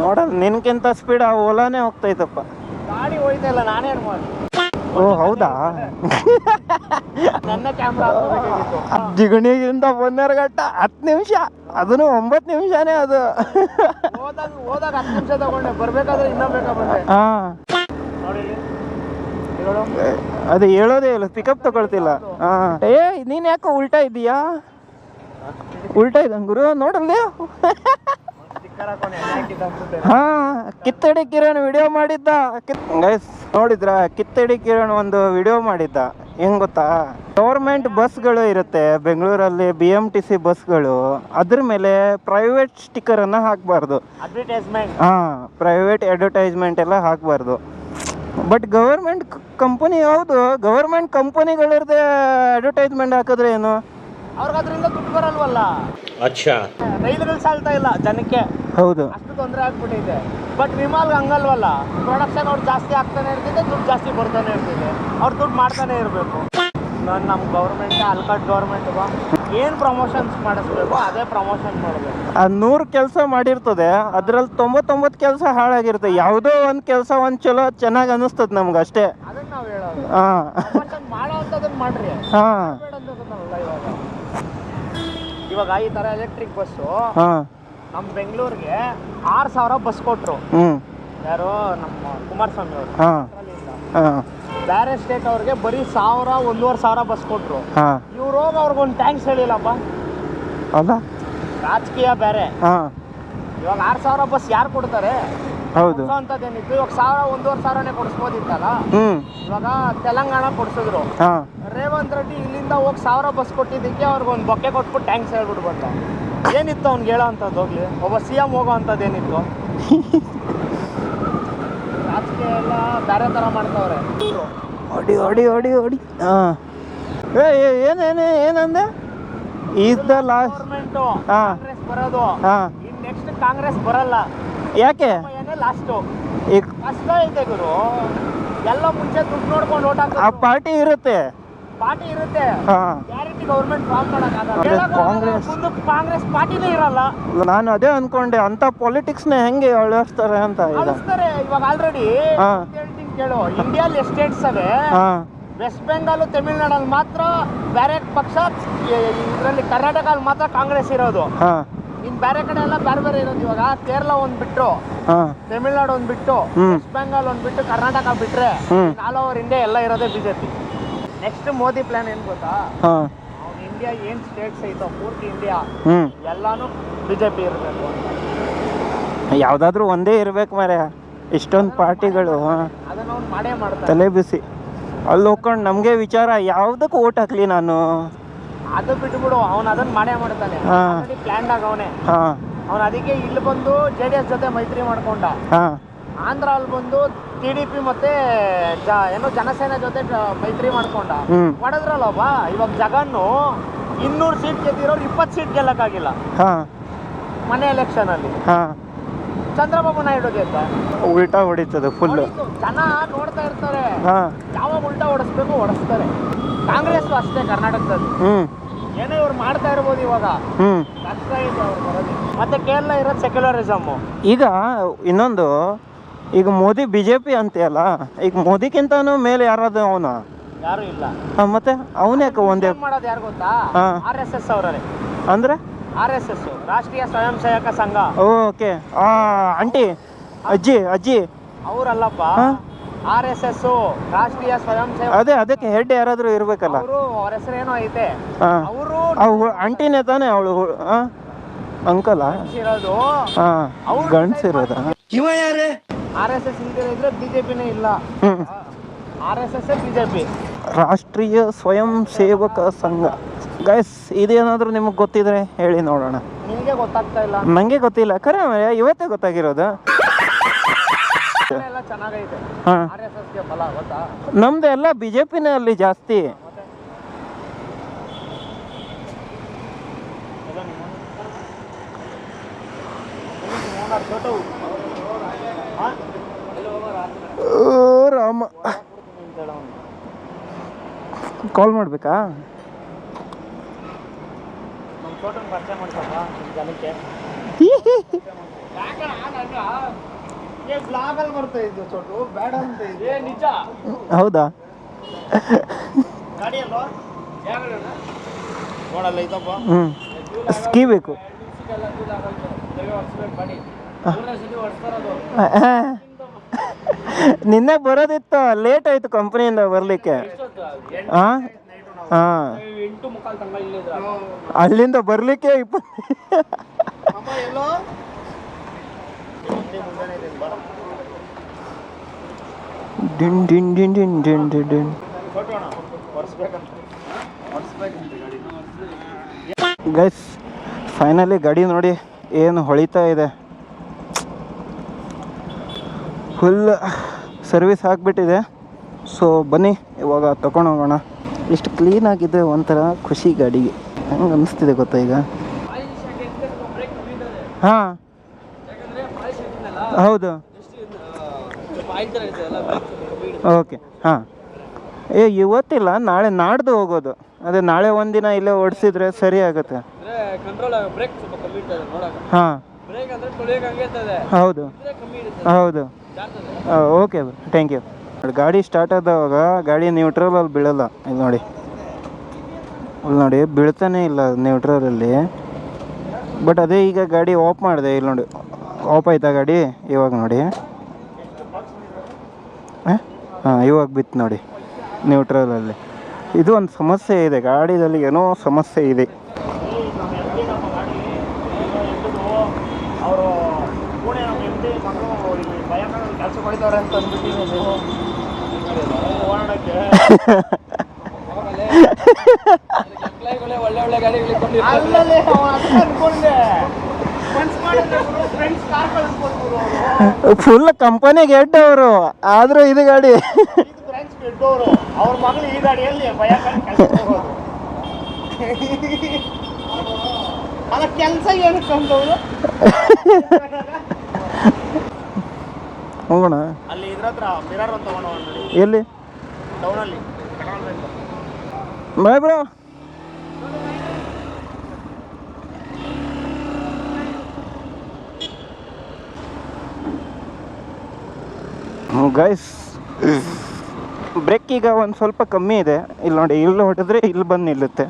ನೋಡೋಣ, ನಿನ್ಕಿಂತ ಸ್ಪೀಡ್ ಆ ಓಲಾನೇ ಹೋಗ್ತೈತಪ್ಪ. ಗಾಡಿ ಹೋಯ್ತಾ ಇಲ್ಲ, ನಾನೇನು ಮಾಡಿ. ಓ ಹೌದಾ? ನನ್ನ ಕ್ಯಾಮ್ರಾ ಜಿಗಣಿಯಿಂದ 10 ನಿಮಿಷ, ಅದನ್ನು 9 ನಿಮಿಷನೇ ಅದು. ಹೋದಾಗ 10 ನಿಮಿಷ ತಗೊಂಡೆ, ಬರ್ಬೇಕಾದ್ರೆ ಇನ್ನೂ ಬೇಕಾ ಬಂದೆ. ಹಾ ನೋಡಿ ಅದು ಹೇಳೋದೇ ಇಲ್ಲ, ಪಿಕಪ್ ತಗೊಳ್ತಿಲ್ಲ. ಹಾ ಏ ನೀನ್ ಯಾಕೆ ಉಲ್ಟಾ ಇದೀಯಾ? ಉಲ್ಟಾ ಇದ್ದಂಗೆ ಗುರು ನೋಡಲ್ಲಿ. ಹಾ ಕಿತ್ತಡಿ ಕಿರಣ್ ವಿಡಿಯೋ ಮಾಡಿದ್ದ. ನೋಡಿದ್ರ ಕಿತ್ತಡಿ ಕಿರಣ್ ಒಂದು ವಿಡಿಯೋ ಮಾಡಿದ್ದ. ಹೆಂಗ್ ಗೊತ್ತಾ, ಗೌರ್ಮೆಂಟ್ ಬಸ್ಗಳು ಇರುತ್ತೆ ಬೆಂಗಳೂರಲ್ಲಿ, BMTC ಬಸ್ಗಳು, ಅದ್ರ ಮೇಲೆ ಪ್ರೈವೇಟ್ ಸ್ಟಿಕ್ಕರ್ ಅನ್ನ ಹಾಕ್ಬಾರ್ದು. ಹಾ ಪ್ರೈವೇಟ್ ಅಡ್ವರ್ಟೈಸ್ಮೆಂಟ್ ಎಲ್ಲ ಹಾಕ್ಬಾರ್ದು. ಬಟ್ ಗವರ್ಮೆಂಟ್ ಕಂಪನಿ, ಹೌದು ಗವರ್ಮೆಂಟ್ ಕಂಪನಿಗಳಿರ್ದೆ ಅಡ್ವರ್ಟೈಸ್ಮೆಂಟ್ ಹಾಕಿದ್ರೆ ಏನು? ಅವ್ರಿಗೆ ಅದರಿಂದ ದುಡ್ಡು ಬರಲ್ವಲ್ಲ. ಅಚ್ಚಾ, ರೈಲುಗಳು ಸಾಲ್ತಾ ಇಲ್ಲ ಜನಕ್ಕೆ, ಹೌದು ಅಷ್ಟು ತೊಂದರೆ ಆಗ್ಬಿಟ್ಟಿದೆ. ಬಟ್ ವಿಮಾಲ್ಗೆ ಹಂಗಲ್ವಲ್ಲ, ಪ್ರೊಡಕ್ಷನ್ ಅವ್ರು ಜಾಸ್ತಿ ಆಗ್ತಾನೆ ಇರ್ತಿದೆ, ದುಡ್ಡು ಜಾಸ್ತಿ ಬರ್ತಾನೆ ಇರ್ತಿದೆ, ಅವ್ರು ದುಡ್ಡು ಮಾಡ್ತಾನೆ ಇರಬೇಕು. ನಮ್ಮ ಗೌರ್ಮೆಂಟ್ ಅಲ್ಕಟ್ ಗೌರ್ಮೆಂಟ್ ಏನು ಪ್ರಮೋಷನ್ಸ್ ಮಾಡಿಸ್ಬೇಕು ಅದೇ ಪ್ರಮೋಷನ್ ಮಾಡಬೇಕು. 100 ಕೆಲಸ ಮಾಡಿರ್ತದೆ, ಅದ್ರಲ್ಲಿ 99 ಕೆಲಸ ಹಾಳಾಗಿರುತ್ತೆ. ಯಾವುದೋ ಒಂದು ಕೆಲಸ ಒಂದು ಚಲೋ ಚೆನ್ನಾಗಿ ಅನಿಸ್ತದೆ ನಮ್ಗೆ ಅಷ್ಟೇ. ಅದನ್ನ ನಾವು ಹೇಳೋದು, ಹಾಂ ಮಾಡೋ ಅಂಥದ್ದನ್ನು ಮಾಡ್ರಿ. ಹಾಂ ಇವಾಗ ಈ ಥರ ಎಲೆಕ್ಟ್ರಿಕ್ ಬಸ್ಸು ಹಾಂ ನಮ್ಮ ಬೆಂಗಳೂರಿಗೆ 6,000 ಬಸ್ ಕೊಟ್ಟರು. ಯಾರು? ನಮ್ಮ ಕುಮಾರಸ್ವಾಮಿ ಅವರು. ಹಾಂ ಹಾಂ ಬೇರೆ ಸ್ಟೇಟ್ ಅವ್ರಿಗೆ ಬರೀ 1,000 1,500 ಬಸ್ ಕೊಟ್ಟರು. ಇವ್ರು ಹೋಗಿ ಅವ್ರಿಗೊಂದು ಟ್ಯಾಂಕ್ಸ್ ಹೇಳಿಲ್ಲಪ್ಪ. ಅಲ್ಲ ರಾಜಕೀಯ ಬೇರೆ. ಇವಾಗ 6,000 ಬಸ್ ಯಾರು ಕೊಡ್ತಾರೆ? ಹೌದು ಅಂತದೇನಿತ್ತು, ಇವಾಗ 1,000 1,500ನೇ ಕೊಡಿಸ್ಬೋದಿತ್ತಲ್ಲ. ಇವಾಗ ತೆಲಂಗಾಣ ಕೊಡ್ಸಿದ್ರು. ರೇವಂತ್ ರೆಡ್ಡಿ ಇಲ್ಲಿಂದ ಹೋಗಿ 1,000 ಬಸ್ ಕೊಟ್ಟಿದ್ದಕ್ಕೆ ಅವ್ರಿಗೊಂದು ಬೊಕ್ಕೆ ಕೊಟ್ಬಿಟ್ಟು ಟ್ಯಾಂಕ್ಸ್ ಹೇಳ್ಬಿಟ್ಟು ಬಂದ. ಏನಿತ್ತು ಅವ್ನಿಗೆ ಹೇಳೋ ಅಂಥದ್ದು? ಹೋಗ್ಲಿ, ಒಬ್ಬ CM ಹೋಗೋ ಅಂಥದ್ದೇನಿತ್ತು? ರಾಜಕೀಯ ಎಲ್ಲ ಬೇರೆ ಥರ ಮಾಡ್ತಾವ್ರೆ. ಹೊಡಿ ಹೊಡಿ ಹೊಡಿ ಹೊಡಿ. ಹಾಂ ಏನಂದೆ? Is the last government Congress ಬರೋದು. ಇನ್ನು ನೆಕ್ಸ್ಟ್ ಕಾಂಗ್ರೆಸ್ ಬರಲ್ಲ. ಯಾಕೆ? ಲಾಸ್ಟು ಈಗ ಕಷ್ಟ ಐತೆ ಗುರು. ಎಲ್ಲ ಮುಂಚೆ ದುಡ್ಡು ನೋಡ್ಕೊಂಡು ಓಟ್ ಹಾಕಿ ಆ ಪಾರ್ಟಿ ಇರುತ್ತೆ, ಗ್ಯಾರಂಟಿ ಗೌರ್ಮೆಂಟ್ ಫಾರ್ಮ್ ಮಾಡೋಕ್ಕಾಗಲ್ಲ. ಕಾಂಗ್ರೆಸ್ ಪಾರ್ಟಿನೇ ಇರಲ್ಲ. ನಾನು ಅದೇ ಅನ್ಕೊಂಡೆ, ಅಂತ ಪಾಲಿಟಿಕ್ಸ್ನ ಹೆಂಗೆ ಅಳಿಸ್ತಾರೆ ಅಂತ. ಅಳಿಸ್ತಾರೆ ಇವಾಗ ಆಲ್ರೆಡಿ. ಹೇಳ್ತೀನಿ ಕೇಳು, ಇಂಡಿಯಾದಲ್ಲಿ ಎಷ್ಟು ಸ್ಟೇಟ್ಸ್ ಅವೆ, ವೆಸ್ಟ್ ಬೆಂಗಾಲ್ ತಮಿಳ್ನಾಡಲ್ಲಿ ಮಾತ್ರ ಬೇರೆ ಪಕ್ಷ, ಇದರಲ್ಲಿ ಕರ್ನಾಟಕದಲ್ಲಿ ಮಾತ್ರ ಕಾಂಗ್ರೆಸ್ ಇರೋದು. ಇನ್ ಬೇರೆ ಕಡೆ ಎಲ್ಲ ಬೇರೆ ಬೇರೆ ಇರೋದು. ಇವಾಗ ಕೇರಳ ಒಂದ್ ಬಿಟ್ಟು, ತಮಿಳ್ನಾಡು ಒಂದ್ ಬಿಟ್ಟು, ವೆಸ್ಟ್ ಬೆಂಗಾಲ್ ಒಂದ್ ಬಿಟ್ಟು, ಕರ್ನಾಟಕ ಬಿಟ್ರೆ ಆಲ್ ಓವರ್ ಇಂಡಿಯಾ ಎಲ್ಲ ಇರೋದೇ ಬಿಜೆಪಿ. ನೆಕ್ಸ್ಟ್ ಮೋದಿ ಪ್ಲಾನ್ ಏನ್ ಗೊತ್ತಾ? ಇಂಡಿಯಾ ಏನ್ ಸ್ಟೇಟ್ಸ್ ಐತೋ ಪೂರ್ತಿ ಇಂಡಿಯಾ ಎಲ್ಲಾನು ಬಿಜೆಪಿ ಇರಬೇಕು ಅಂತ. ಯಾವ್ದಾದ್ರು ಒಂದೇ ಇರ್ಬೇಕು ಮಾರ್ರೆ, ಇಷ್ಟೊಂದು ಪಾರ್ಟಿಗಳು. ಅದನ್ನ ಅವ್ನು ಮಾಡೇ ಮಾಡ್ತಾರೆ. ತಲೆ ಬಿಸಿ ಅಲ್ಲಿ ಹೋಗ್ಕೊಂಡು ನಮ್ಗೆ ವಿಚಾರ, ಯಾವ್ದಕ್ಕೆ ಓಟ್ ಹಾಕ್ಲಿ ನಾನು? ಅದು ಬಿಟ್ಬಿಡು, ಅವ್ನು ಅದನ್ನ ಮಾಡೇ ಮಾಡ್ತಾನೆ. ಪ್ಲಾನ್ ಆಗವನೆ ಅವ್ನು. ಅದಕ್ಕೆ ಇಲ್ಲಿ ಬಂದು JDS ಜೊತೆ ಮೈತ್ರಿ ಮಾಡ್ಕೊಂಡ. ಆಂಧ್ರ ಅಲ್ಲಿ ಬಂದು TDP ಮತ್ತೆ ಏನೋ ಜನಸೇನೆ ಜೊತೆ ಮೈತ್ರಿ ಮಾಡ್ಕೊಂಡ. ಮಾಡಿದ್ರಲ್ಲಪ್ಪ, ಇವಾಗ ಜಗನ್ನು 200 ಸೀಟ್ ಗೆದ್ದಿರೋರು 20 ಸೀಟ್ ಗೆಲ್ಲಕ್ಕಾಗಿಲ್ಲ ಮನೆ ಎಲೆಕ್ಷನ್ ಅಲ್ಲಿ. ಚಂದ್ರಬಾಬು ನಾಯ್ಡು ಗೆದ್ದ. ಉಲ್ಟಾ ಹೊಡಿತದೆ ಫುಲ್. ಜನ ನೋಡ್ತಾ ಇರ್ತಾರೆ, ಯಾವಾಗ ಉಲ್ಟಾ ಹೊಡಿಸ್ಬೇಕು ಹೊಡಿಸ್ತಾರೆ. ಕಾಂಗ್ರೆಸ್ ಅಷ್ಟೇ ಕರ್ನಾಟಕದಲ್ಲಿ. ಏನೋ ಇವ್ರು ಮಾಡ್ತಾ ಇರ್ಬೋದು ಇವಾಗ, ಕಷ್ಟ ಇದೆ ಅವ್ರು ಬರೋದು. ಮತ್ತೆ ಕೇರಳ ಇರೋದು ಸೆಕ್ಯುಲರಿಸಮ್. ಈಗ ಇನ್ನೊಂದು, ಈಗ ಮೋದಿ BJP ಅಂತೆಯಲ್ಲ, ಈಗ ಮೋದಿಗಿಂತಾನು ಮೇಲೆ ಯಾರಾದ್ರು ಅವನು? ಯಾರು ಇಲ್ಲ. ಮತ್ತೆ ಅವನ್ಯಾಕೆ ಒಂದೇ ಮಾಡೋದು ಯಾರು ಗೊತ್ತಾ? RSS ಅವರೇ. ಅಂದ್ರೆ RSS ರಾಷ್ಟ್ರೀಯ ಸ್ವಯಂ ಸೇವಕ ಸಂಘ. ಓಕೆ, ಆಂಟಿ ಅಜ್ಜಿ ಅವರಲ್ಲಪ್ಪ. RSS ರಾಷ್ಟ್ರೀಯ ಸ್ವಯಂ ಸೇವಕ. ಅದಕ್ಕೆ ಹೆಡ್ ಯಾರಾದ್ರೂ ಇರ್ಬೇಕಲ್ಲ. ಅವ್ರ ಹೆಸರೇನೋ ಐತೆ. ಅವರು ಆಂಟಿನೇ ತಾನೆ ಅವಳು? ಅಂಕಲ್ ಇರೋದು ಗಂಡ್ಸಿರೋದ? ಇವ ಯಾರೇ? RSS ಇದ್ರೆ BJPನೇ ಇಲ್ಲ. RSS BJP ರಾಷ್ಟ್ರೀಯ ಸ್ವಯಂ ಸೇವಕ ಸಂಘ. ಗೈಸ್, ಇದೇನಾದ್ರೂ ನಿಮಗೆ ಗೊತ್ತಿದ್ರೆ ಹೇಳಿ ನೋಡೋಣ. ನಿಮಗೆ ಗೊತ್ತಾಗ್ತಾ ಇಲ್ಲ? ನಂಗೆ ಗೊತ್ತಿಲ್ಲ, ಖರೆ ಇವತ್ತೇ ಗೊತ್ತಾಗಿರೋದು. ಚೆನ್ನಾಗೈತೆ. RSSಗೆ ಬಲ ಗೊತ್ತಾ? ನಮ್ದು ಎಲ್ಲ BJPನೇ ಅಲ್ಲಿ ಜಾಸ್ತಿ. ರಾಮ, ಕಾಲ್ ಮಾಡ್ಬೇಕಾ? ನಮ್ಮ ಫೋಟೋನ ಪರಿಚಯ ಮಾಡ್ಸಪ್ಪ ಜನಕ್ಕೆ. ಬ್ಲಾಗಲ್ಲಿ ಬರ್ತಾ ಇದ್ದು ಚೋಟು ಬೇಡ ಅಂತ ಇದೆ ನಿಜ. ಹೌದಾ? ಗಾಡಿ ಅಲ್ವಾ ನೋಡಲ್ಲ ಐತಪ್ಪ. ಸ್ಕೀ ಬೇಕು. ನಿನ್ನೆ ಬರೋದಿತ್ತು, ಲೇಟ್ ಆಯ್ತು ಕಂಪ್ನಿಯಿಂದ ಬರಲಿಕ್ಕೆ. ಹಾಂ ಹಾಂ, ಅಲ್ಲಿಂದ ಬರಲಿಕ್ಕೆ 20. ಎಲ್ಲೋ ಡಿನ್ ಡಿನ್ ಡಿನ್ ಡಿನ್ ಡಿನ್ ಡಿನ್ ಡಿನ್. ಗೈಸ್ ಫೈನಲಿ ಗಾಡಿ ನೋಡಿ ಏನು ಹೊಳಿತಾ ಇದೆ. ಫುಲ್ ಸರ್ವಿಸ್ ಆಗಿಬಿಟ್ಟಿದೆ. ಸೊ ಬನ್ನಿ ಇವಾಗ ತಗೊಂಡೋಗೋಣ. ಎಷ್ಟು ಕ್ಲೀನಾಗಿದೆ, ಒಂಥರ ಖುಷಿ ಗಾಡಿಗೆ. ಹೆಂಗೆ ಅನ್ನಿಸ್ತಿದೆ ಗೊತ್ತಾ ಈಗ? ಹಾಂ ಹೌದು. ಓಕೆ ಹಾಂ. ಇವತ್ತಿಲ್ಲ, ನಾಳೆ ನಾಡ್ದು ಹೋಗೋದು. ಅದೇ ನಾಳೆ ಒಂದಿನ ಇಲ್ಲೇ ಓಡಿಸಿದ್ರೆ ಸರಿ ಆಗುತ್ತೆ. ಹಾಂ ಹೌದು ಹೌದು. Okay thank you. ಗಾಡಿ ಸ್ಟಾರ್ಟ್ ಆದವಾಗ ಗಾಡಿ ನ್ಯೂಟ್ರಲಲ್ಲಿ ಬೀಳಲ್ಲ. ಇಲ್ಲಿ ನೋಡಿ, ಇಲ್ಲಿ ನೋಡಿ ಬೀಳ್ತಾನೆ ಇಲ್ಲ ನ್ಯೂಟ್ರಲಲ್ಲಿ. ಬಟ್ ಅದೇ ಈಗ ಗಾಡಿ ಆಫ್ ಮಾಡಿದೆ, ಇಲ್ಲಿ ನೋಡಿ ಆಫ್ ಆಯ್ತಾ ಗಾಡಿ. ಇವಾಗ ನೋಡಿ ಹಾಂ ಇವಾಗ ಬಿತ್ತು ನೋಡಿ ನ್ಯೂಟ್ರಲಲ್ಲಿ. ಇದು ಒಂದು ಸಮಸ್ಯೆ ಇದೆ ಗಾಡಿದಲ್ಲಿ, ಏನೋ ಸಮಸ್ಯೆ ಇದೆ. ಅವರು ಪುಣೆ ನಮ್ಮ ಎಮ್ ಡಿ ಮಕ್ಕಳು ಭಯಂಕರ ಕೆಲಸ ಮಾಡಿದವ್ರೆ ಅಂತ ಅಂದ್ಬಿಟ್ಟು ನೀವು ಓಡಾಡೋಕ್ಕೆ ಒಳ್ಳೆ ಗಾಡಿಗಳು ಅನ್ಕೊಂಡೆ. ಫುಲ್ ಕಂಪನಿಗೆ ಹೆಡ್ ಅವರು, ಆದರೂ ಇದು ಗಾಡಿ ಇದ್ದವರು ಅವ್ರ ಮಗಳು ಈ ಗಾಡಿಯಲ್ಲಿ ಭಯಂಕರ ಕೆಲಸ ಹೋಗೋದು. ಅದ ಕೆಲಸ ಏನಕ್ಕೆ ಅಂತವ್ರು ಹೋಗೋಣ. ಅಲ್ಲಿ ಇದ್ರ ಹತ್ರ ಮಿರರ್ ಅಂತ ತಗೊಂಡು ಎಲ್ಲಿ? ಟೌನಲ್ಲಿ ಬಾಯ್ ಬ್ರೋ. ಗೈಸ್ ಬ್ರೇಕ್ ಈಗ ಒಂದು ಸ್ವಲ್ಪ ಕಮ್ಮಿ ಇದೆ. ಇಲ್ಲಿ ನೋಡಿ, ಇಲ್ಲಿ ಹೊಡೆದ್ರೆ ಇಲ್ಲಿ ಬಂದು ನಿಲ್ಲುತ್ತೆ.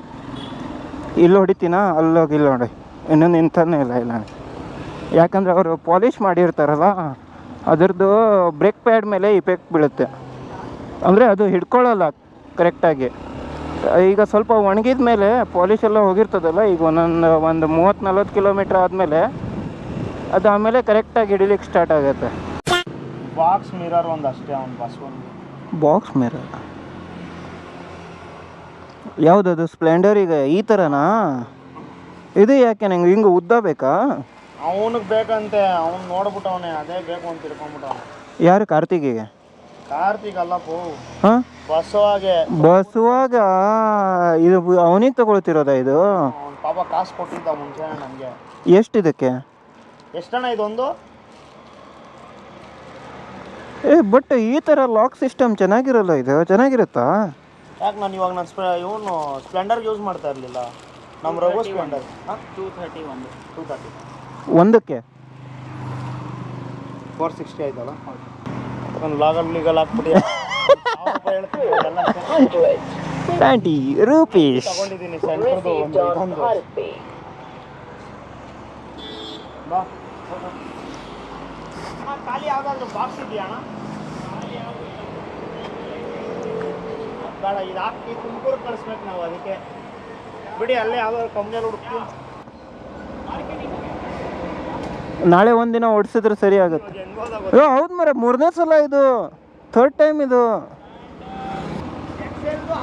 ಇಲ್ಲಿ ಹೊಡಿತೀನ, ಅಲ್ಲೋಗಿ ಇಲ್ಲಿ ನೋಡಿ ಇನ್ನೂ ನಿಂತಾನೆ ಇಲ್ಲ. ಇಲ್ಲ ಯಾಕಂದರೆ ಅವರು ಪಾಲಿಷ್ ಮಾಡಿರ್ತಾರಲ್ಲ, ಅದರದ್ದು ಬ್ರೇಕ್ ಪ್ಯಾಡ್ ಮೇಲೆ ಇಫೆಕ್ಟ್ ಬೀಳುತ್ತೆ. ಅಂದರೆ ಅದು ಹಿಡ್ಕೊಳ್ಳಲ್ಲ ಕರೆಕ್ಟಾಗಿ. ಈಗ ಸ್ವಲ್ಪ ಒಣಗಿದ ಮೇಲೆ ಪಾಲಿಶ್ ಎಲ್ಲ ಹೋಗಿರ್ತದಲ್ಲ, ಈಗ ಒಂದು 30-40 ಕಿಲೋಮೀಟ್ರ್ ಆದಮೇಲೆ ಅದು ಆಮೇಲೆ ಕರೆಕ್ಟಾಗಿ ಹಿಡಿಲಿಕ್ಕೆ ಸ್ಟಾರ್ಟ್ ಆಗುತ್ತೆ. ಬಾಕ್ಸ್ ಮಿರರ್ ಒಂದು ಅಷ್ಟೇ, ಒಂದು ಬಸ್ ಒಂದು ಬಾಕ್ಸ್ ಮಿರರ್ ಯಾವುದದು? ಸ್ಪ್ಲೆಂಡರಿಗೆ ಈ ಥರನಾ? ಇದು ಯಾಕೆ ನಂಗೆ ಹಿಂಗೆ ಉದ್ದ ಬೇಕಾ? ಅವನಿಗೆ ಬೇಕಂತೆ, ಅವ್ನು ನೋಡ್ಬಿಟ್ಟವನೇ ಅದೇ ಬೇಕು ಅಂತ ತಿಳ್ಕೊಂಬಿಟ್ಟವನೆ. ಯಾರು? ಕಾರ್ತಿಕಿಗೆ? ಕಾರ್ತಿಕ್ ಅಲ್ಲಪ್ಪು, ಹಾಂ ಬಸ್ಸುವಾಗೆ. ಬಸ್ಸುವಾಗ ಇದು ಅವನಿಗೆ ತಗೊಳ್ತಿರೋದಾ ಇದು? ಪಾಪ ಕಾಸು ಕೊಟ್ಟಿದ್ದ ಮುಂಚೆ ನನಗೆ. ಎಷ್ಟು ಇದಕ್ಕೆ? ಎಷ್ಟಣ್ಣ ಇದೊಂದು? ಬಟ್ ಈ ಥರ ಲಾಕ್ ಸಿಸ್ಟಮ್ ಚೆನ್ನಾಗಿರಲ್ಲ. ಇದು ಚೆನ್ನಾಗಿರುತ್ತಾ? ಯಾಕೆ ನಾನು ಇವಾಗ ಇವನು ಸ್ಪ್ಲೆಂಡರ್ಗೆ ಯೂಸ್ ಮಾಡ್ತಾ ಇರಲಿಲ್ಲ. ನಮ್ಮ ರಘು ಸ್ಪ್ಲೆಂಡರ್ 230 ಒಂದಕ್ಕೆ 460 ಆಯ್ತಲ್ಲ. ಒಂದು ಲೀಗಲ್ ಹಾಕ್ಬಿಟ್ಟು ₹20 ತಗೊಂಡಿದ್ದೀನಿ ಸೆಂಟ್ರದು ಒಂದು. ಖಾಲಿ ಯಾವುದಾದ್ರೂ ಬಾಕ್ಸ್ ಇದೆಯಾ ಅಣ್ಣ? ಬೇಡ, ಇದು ಹಾಕಿ ತುಮಕೂರು ಕಳಿಸ್ಬೇಕು ನಾವು. ಅದಕ್ಕೆ ಬಿಡಿ, ಅಲ್ಲೇ ಯಾವ್ದಾದ್ರು ಕಂಪ್ನಿಯಲ್ಲಿ ಹುಡುಕ್ತೀವಿ. ನಾಳೆ ಒಂದಿನ ಓಡಿಸಿದ್ರೆ ಸರಿ ಆಗುತ್ತೆ. ಹೌದು ಮರ, 3ನೇ ಸಲ ಇದು, 3rd ಟೈಮ್ ಇದು.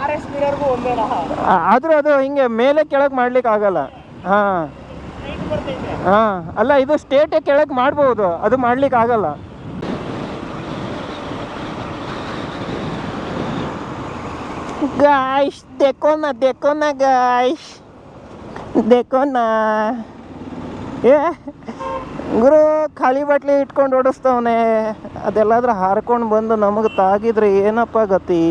RS ಮಿರರ್ಗೂ ಒಂದೇನಾ? ಆದರೂ ಅದು ಹಿಂಗೆ ಮೇಲೆ ಕೆಳಗೆ ಮಾಡ್ಲಿಕ್ಕೆ ಆಗಲ್ಲ. ಹಾಂ ಹಾಂ, ಅಲ್ಲ ಇದು ಸ್ಟೇಟೇ ಕೆಳಗೆ ಮಾಡ್ಬೋದು, ಅದು ಮಾಡ್ಲಿಕ್ಕೆ ಆಗಲ್ಲ. ಗಾಯ್ಸ್ देखो ना ಗಾಯ್ಸ್, देखो ना. ಗುರು ಖಾಲಿ ಬಾಟ್ಲಿ ಇಟ್ಕೊಂಡು ಓಡಿಸ್ತವನೆ. ಅದೆಲ್ಲಾದ್ರೂ ಹಾರ್ಕೊಂಡು ಬಂದು ನಮಗೆ ತಾಗಿದ್ರೆ ಏನಪ್ಪ ಗತಿ?